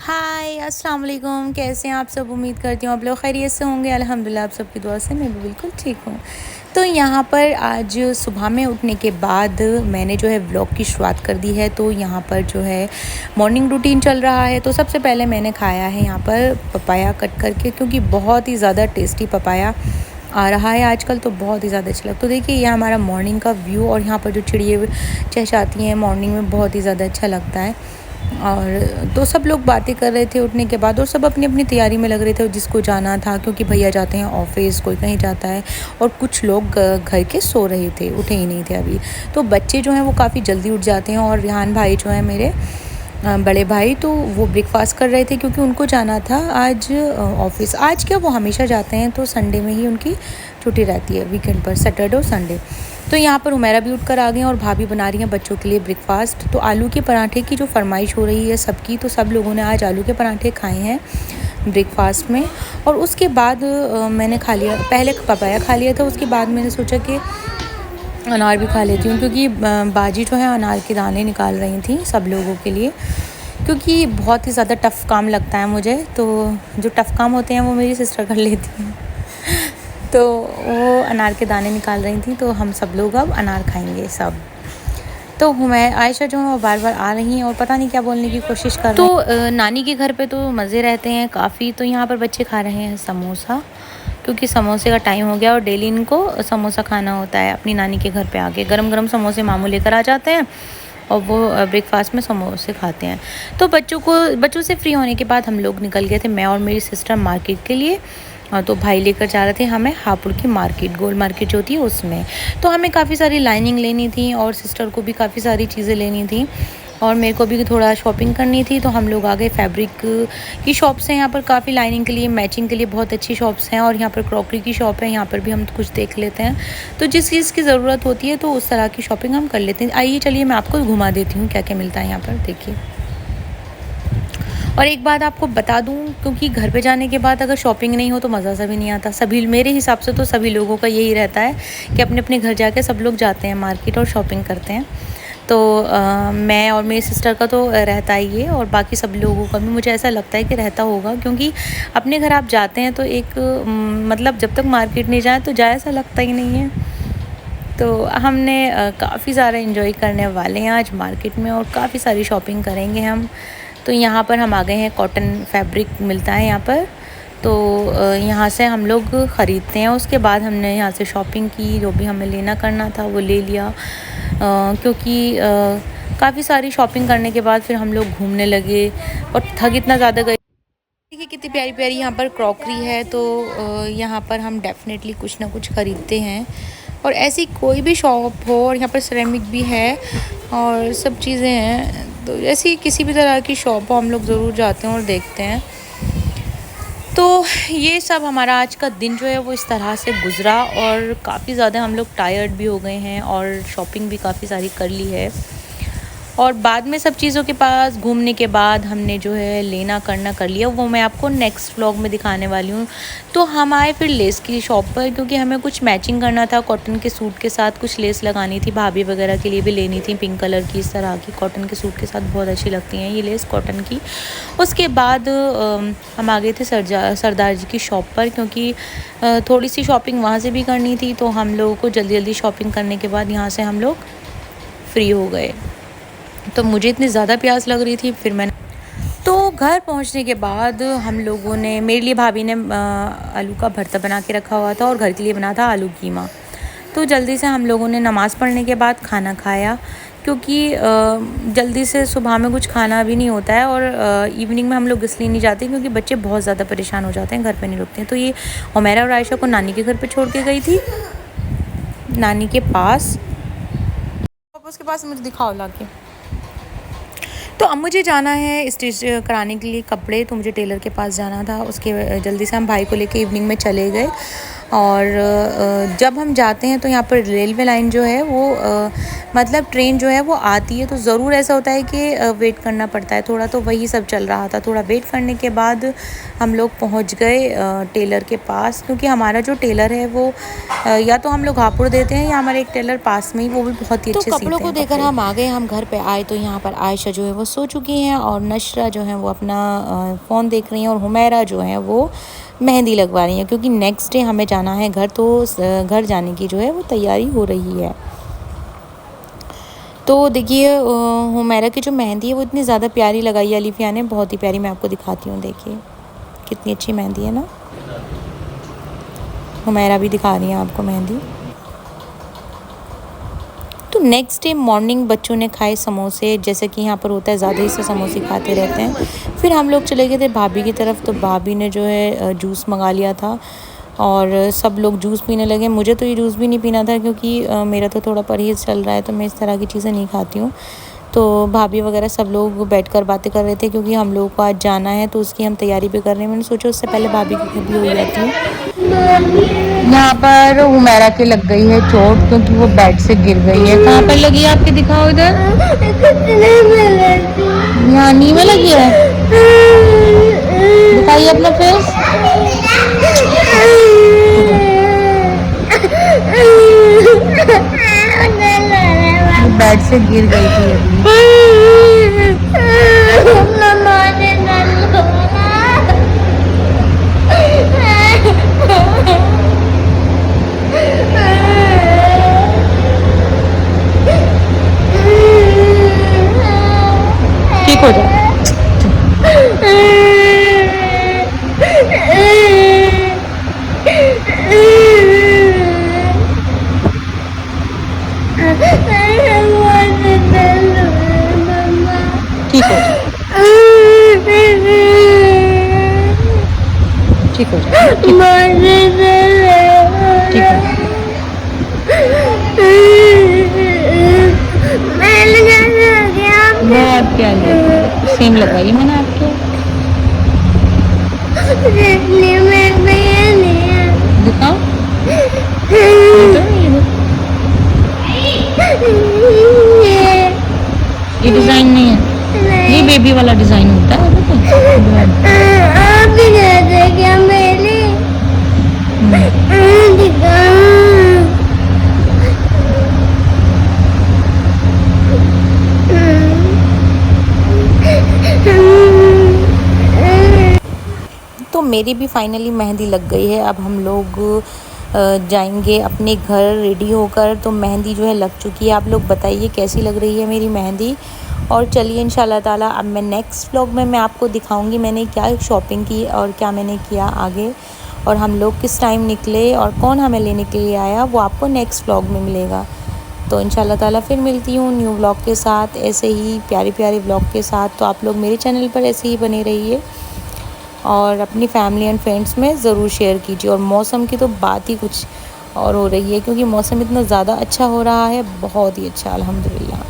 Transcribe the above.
हाय अस्सलाम वालेकुम, कैसे हैं आप सब। उम्मीद करती हूँ आप लोग खैरियत से होंगे। अल्हम्दुलिल्लाह आप सबकी दुआ से मैं भी बिल्कुल ठीक हूँ। तो यहाँ पर आज सुबह में उठने के बाद मैंने जो है व्लॉग की शुरुआत कर दी है। तो यहाँ पर जो है मॉर्निंग रूटीन चल रहा है। तो सबसे पहले मैंने खाया है यहाँ पर पपाया कट करके, क्योंकि बहुत ही ज़्यादा टेस्टी पपाया आ रहा है आजकल, तो बहुत ही ज़्यादा अच्छा लगता। तो देखिए ये हमारा मॉर्निंग का व्यू, और यहाँ पर जो चिड़िए चहचहाती हैं मॉर्निंग में, बहुत ही ज़्यादा अच्छा लगता है। और तो सब लोग बातें कर रहे थे उठने के बाद, और सब अपनी अपनी तैयारी में लग रहे थे जिसको जाना था, क्योंकि भैया जाते हैं ऑफिस, कोई कहीं जाता है, और कुछ लोग घर के सो रहे थे, उठे ही नहीं थे अभी। तो बच्चे जो हैं वो काफ़ी जल्दी उठ जाते हैं, और रिहान भाई जो है मेरे बड़े भाई, तो वो ब्रेकफास्ट कर रहे थे क्योंकि उनको जाना था आज ऑफिस। आज क्या, वो हमेशा जाते हैं, तो संडे में ही उनकी छुट्टी रहती है, वीकेंड पर, सैटरडे और संडे। तो यहाँ पर हुमैरा भी उठ कर आ गई हैं, और भाभी बना रही हैं बच्चों के लिए ब्रेकफास्ट। तो आलू के पराठे की जो फरमाइश हो रही है सबकी, तो सब लोगों ने आज आलू के पराठे खाए हैं ब्रेकफास्ट में। और उसके बाद मैंने खा लिया, पहले पपाया खा लिया था, उसके बाद मैंने सोचा कि अनार भी खा लेती हूँ, क्योंकि बाजी जो है अनार के दाने निकाल रही थी सब लोगों के लिए, क्योंकि बहुत ही ज़्यादा टफ़ काम लगता है मुझे। तो जो टफ़ काम होते हैं वो मेरी सिस्टर कर लेती हैं। तो वो अनार के दाने निकाल रही थी, तो हम सब लोग अब अनार खाएंगे सब। तो मैं आयशा जो है वो बार बार आ रही हैं, और पता नहीं क्या बोलने की कोशिश कर रही हैं। तो नानी के घर पे तो मज़े रहते हैं काफ़ी। तो यहाँ पर बच्चे खा रहे हैं समोसा, क्योंकि समोसे का टाइम हो गया, और डेली इनको समोसा खाना होता है। अपनी नानी के घर पे आके गरम गरम समोसे मामू लेकर आ जाते हैं, और वो ब्रेकफास्ट में समोसे खाते हैं। तो बच्चों से फ्री होने के बाद हम लोग निकल गए थे, मैं और मेरी सिस्टर, मार्केट के लिए। तो भाई लेकर जा रहे थे हमें हापुड़ की मार्केट, गोल मार्केट जो होती है उसमें। तो हमें काफ़ी सारी लाइनिंग लेनी थी, और सिस्टर को भी काफ़ी सारी चीज़ें लेनी थी, और मेरे को भी थोड़ा शॉपिंग करनी थी। तो हम लोग आ गए फैब्रिक की शॉप्स हैं यहाँ पर काफ़ी, लाइनिंग के लिए, मैचिंग के लिए बहुत अच्छी शॉप्स हैं। और यहाँ पर क्रॉकरी की शॉप है, यहाँ पर भी हम कुछ देख लेते हैं। तो जिस चीज़ की ज़रूरत होती है तो उस तरह की शॉपिंग हम कर लेते हैं। आइए चलिए मैं आपको घुमा देती हूँ क्या क्या मिलता है यहाँ पर, देखिए। और एक बात आपको बता दूं, क्योंकि घर पे जाने के बाद अगर शॉपिंग नहीं हो तो मज़ा सा भी नहीं आता। सभी, मेरे हिसाब से तो सभी लोगों का यही रहता है कि अपने अपने घर जाके सब लोग जाते हैं मार्केट और शॉपिंग करते हैं। तो मैं और मेरी सिस्टर का तो रहता ही है, और बाकी सब लोगों का भी मुझे ऐसा लगता है कि रहता होगा, क्योंकि अपने घर आप जाते हैं तो एक मतलब जब तक मार्केट नहीं जाए तो जाए ऐसा लगता ही नहीं है। तो हमने काफ़ी सारा एंजॉय करने वाले हैं आज मार्केट में, और काफ़ी सारी शॉपिंग करेंगे हम। तो यहाँ पर हम आ गए हैं, कॉटन फैब्रिक मिलता है यहाँ पर। तो यहाँ से हम लोग ख़रीदते हैं। उसके बाद हमने यहाँ से शॉपिंग की, जो भी हमें लेना करना था वो ले लिया, क्योंकि काफ़ी सारी शॉपिंग करने के बाद फिर हम लोग घूमने लगे, और थक इतना ज़्यादा गए। देखिए कितनी प्यारी प्यारी यहाँ पर क्रॉकरी है। तो यहाँ पर हम डेफिनेटली कुछ ना कुछ ख़रीदते हैं, और ऐसी कोई भी शॉप हो, और यहाँ पर सिरेमिक भी है और सब चीज़ें हैं। तो ऐसी किसी भी तरह की शॉप हो हम लोग ज़रूर जाते हैं और देखते हैं। तो ये सब हमारा आज का दिन जो है वो इस तरह से गुज़रा, और काफ़ी ज़्यादा हम लोग टायर्ड भी हो गए हैं, और शॉपिंग भी काफ़ी सारी कर ली है। और बाद में सब चीज़ों के पास घूमने के बाद हमने जो है लेना करना कर लिया, वो मैं आपको नेक्स्ट व्लॉग में दिखाने वाली हूँ। तो हम आए फिर लेस की शॉप पर, क्योंकि हमें कुछ मैचिंग करना था कॉटन के सूट के साथ, कुछ लेस लगानी थी, भाभी वगैरह के लिए भी लेनी थी पिंक कलर की, इस तरह की कॉटन के सूट के साथ बहुत अच्छी लगती हैं ये लेस कॉटन की। उसके बाद हम आ गए थे सरदार जी की शॉप पर, क्योंकि थोड़ी सी शॉपिंग वहाँ से भी करनी थी। तो हम लोगों को जल्दी जल्दी शॉपिंग करने के बाद यहाँ से हम लोग फ्री हो गए। तो मुझे इतनी ज़्यादा प्यास लग रही थी, फिर मैंने, तो घर पहुंचने के बाद हम लोगों ने, मेरे लिए भाभी ने आलू का भरता बना के रखा हुआ था, और घर के लिए बना था आलू कीमा। तो जल्दी से हम लोगों ने नमाज़ पढ़ने के बाद खाना खाया, क्योंकि जल्दी से सुबह में कुछ खाना भी नहीं होता है, और इवनिंग में हम लोग इसलिए नहीं जाते क्योंकि बच्चे बहुत ज़्यादा परेशान हो जाते हैं, घर पे नहीं रुकते हैं। तो ये हुमैरा और आयशा को नानी के घर पे छोड़ के गई थी, नानी के पास। उसके पास मुझे दिखाओ लाके। तो अब मुझे जाना है स्टिच कराने के लिए कपड़े, तो मुझे टेलर के पास जाना था। उसके जल्दी से हम भाई को लेके इवनिंग में चले गए, और जब हम जाते हैं तो यहाँ पर रेलवे लाइन जो है वो मतलब ट्रेन जो है वो आती है, तो ज़रूर ऐसा होता है कि वेट करना पड़ता है थोड़ा। तो वही सब चल रहा था। थोड़ा वेट करने के बाद हम लोग पहुँच गए टेलर के पास, क्योंकि हमारा जो टेलर है वो या तो हम लोग हापुड़ देते हैं या हमारे एक टेलर पास में ही, वो भी बहुत ही अच्छे सीते हैं। तो कपड़ों को देकर हम आ गए, हम घर पे आए तो यहाँ पर आयशा जो है वो सो चुकी हैं और नशरा जो है वो अपना फ़ोन देख रही हैं और हुमैरा जो है वो मेहंदी लगवा रही हैं, क्योंकि नेक्स्ट डे हमें जाना है घर, तो घर जाने की जो है वो तैयारी हो रही है। तो देखिए हुमैरा की जो मेहंदी है वो इतनी ज़्यादा प्यारी लगाई है अलीफिया ने, बहुत ही प्यारी। मैं आपको दिखाती हूँ, देखिए कितनी अच्छी मेहंदी है ना। हुमैरा भी दिखा रही हैं आपको मेहंदी। तो नेक्स्ट डे मॉर्निंग बच्चों ने खाए समोसे, जैसे कि यहाँ पर होता है ज़्यादा ही से समोसे खाते रहते हैं। फिर हम लोग चले गए थे भाभी की तरफ, तो भाभी ने जो है जूस मंगा लिया था और सब लोग जूस पीने लगे। मुझे तो ये जूस भी नहीं पीना था, क्योंकि मेरा तो थोड़ा परहेज़ चल रहा है, तो मैं इस तरह की चीज़ें नहीं खाती हूँ। तो भाभी वगैरह सब लोग बैठकर बातें कर रहे थे, क्योंकि हम लोगों को आज जाना है तो उसकी हम तैयारी भी कर रहे हैं। मैंने सोचा उससे पहले भाभी की घर भी हो जाती है। यहाँ पर हुमैरा के लग गई है चोट, क्योंकि वो बेड से गिर गई है। कहाँ पर लगी है आपके, दिखाओ इधर। यहाँ नी में लगी है, दिखाइए अपना फेस। बेड से गिर गई थी अभी। ठीक हो जाए। ठीक हो जाए, ठीक हो जाए, ठीक हो जाए। मैं आपके आगे सेम लगाई मैंने आपके। दिखाओ, ये डिजाइन नहीं है, ये बेबी वाला डिजाइन होता है। क्या मेरे तो मेरी भी फाइनली मेहंदी लग गई है। अब हम लोग जाएंगे अपने घर रेडी होकर। तो मेहंदी जो है लग चुकी है। आप लोग बताइए कैसी लग रही है मेरी मेहंदी। और चलिए इंशाल्लाह ताला अब मैं नेक्स्ट व्लॉग में मैं आपको दिखाऊंगी मैंने क्या शॉपिंग की और क्या मैंने किया आगे, और हम लोग किस टाइम निकले और कौन हमें लेने के लिए आया, वो आपको नेक्स्ट व्लॉग में मिलेगा। तो इंशाल्लाह ताला फिर मिलती हूँ न्यू व्लॉग के साथ, ऐसे ही प्यारे प्यारे व्लॉग के साथ। तो आप लोग मेरे चैनल पर ऐसे ही बने रहिए और अपनी फैमिली एंड फ्रेंड्स में ज़रूर शेयर कीजिए। और मौसम की तो बात ही कुछ और हो रही है, क्योंकि मौसम इतना ज़्यादा अच्छा हो रहा है, बहुत ही अच्छा अल्हम्दुलिल्लाह।